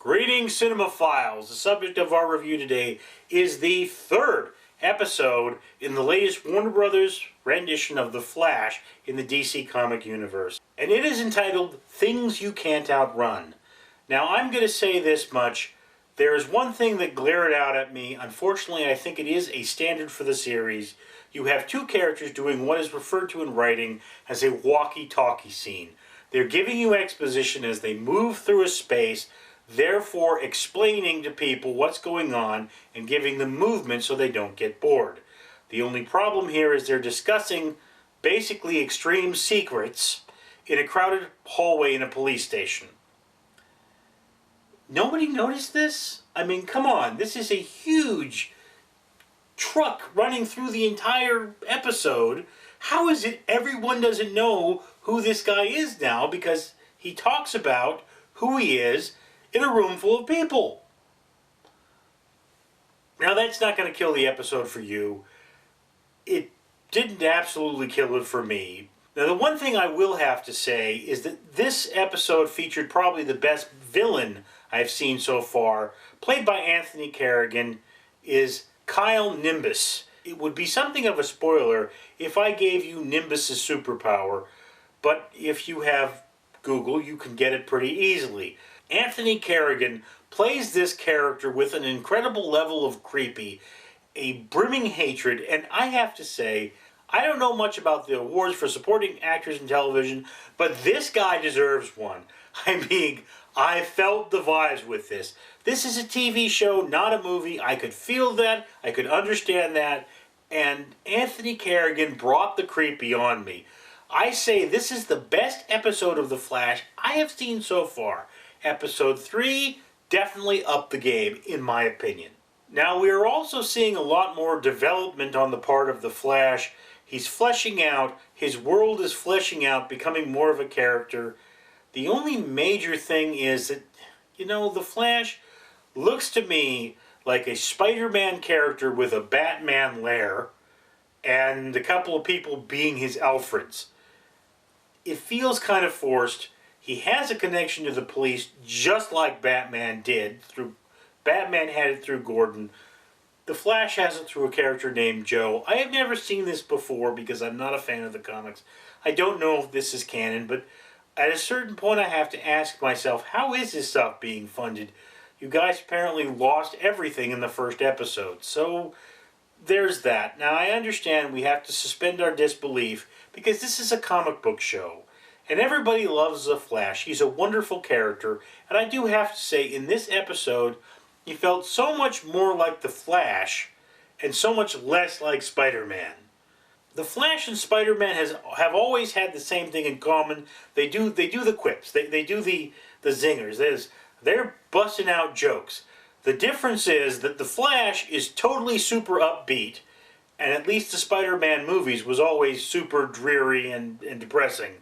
Greetings, cinemaphiles. The subject of our review today is the third episode in the latest Warner Brothers rendition of The Flash in the DC comic universe. And it is entitled Things You Can't Outrun. Now, I'm going to say this much. There is one thing that glared out at me. Unfortunately, I think it is a standard for the series. You have two characters doing what is referred to in writing as a walkie-talkie scene. They're giving you exposition as they move through a space, therefore explaining to people what's going on and giving them movement so they don't get bored. The only problem here is they're discussing basically extreme secrets in a crowded hallway in a police station. Nobody noticed this? I mean, come on, this is a huge truck running through the entire episode. How is it everyone doesn't know who this guy is now because he talks about who he is in a room full of people? Now, that's not going to kill the episode for you. It didn't absolutely kill it for me. Now, the one thing I will have to say is that this episode featured probably the best villain I've seen so far, played by Anthony Carrigan, is Kyle Nimbus. It would be something of a spoiler if I gave you Nimbus's superpower, but if you have Google, you can get it pretty easily. Anthony Carrigan plays this character with an incredible level of creepy, a brimming hatred, and I have to say, I don't know much about the awards for supporting actors in television, but this guy deserves one. I mean, I felt the vibes with this. This is a TV show, not a movie. I could feel that, I could understand that, and Anthony Carrigan brought the creepy on me. I say this is the best episode of The Flash I have seen so far. Episode 3 definitely upped the game, in my opinion. Now, we are also seeing a lot more development on the part of the Flash. He's fleshing out, his world is fleshing out, becoming more of a character. The only major thing is that, you know, the Flash looks to me like a Spider-Man character with a Batman lair and a couple of people being his Alfreds. It feels kind of forced. He has a connection to the police just like Batman did. Batman had it through Gordon. The Flash has it through a character named Joe. I have never seen this before because I'm not a fan of the comics. I don't know if this is canon, but at a certain point I have to ask myself, how is this stuff being funded? You guys apparently lost everything in the first episode, so there's that. Now, I understand we have to suspend our disbelief because this is a comic book show. And everybody loves the Flash. He's a wonderful character. And I do have to say, in this episode, he felt so much more like the Flash and so much less like Spider-Man. The Flash and Spider-Man have always had the same thing in common. They do the quips. They do the zingers. They're busting out jokes. The difference is that the Flash is totally super upbeat, and at least the Spider-Man movies was always super dreary and depressing.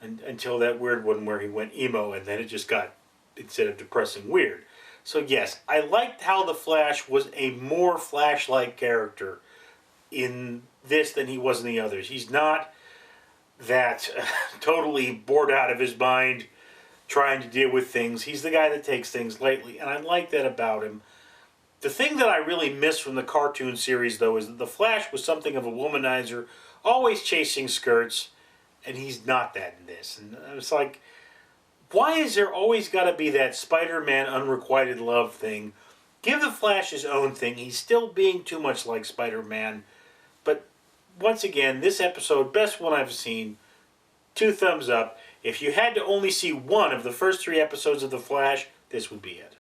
Until that weird one where he went emo, and then it just got, instead of depressing, weird. So yes, I liked how the Flash was a more Flash-like character in this than he was in the others. He's not that totally bored out of his mind trying to deal with things. He's the guy that takes things lightly, and I like that about him. The thing that I really miss from the cartoon series, though, is that the Flash was something of a womanizer, always chasing skirts, and he's not that in this. And it's like, why is there always got to be that Spider-Man unrequited love thing? Give the Flash his own thing. He's still being too much like Spider-Man. But once again, this episode, best one I've seen. 2 thumbs up. If you had to only see one of the first 3 episodes of The Flash, this would be it.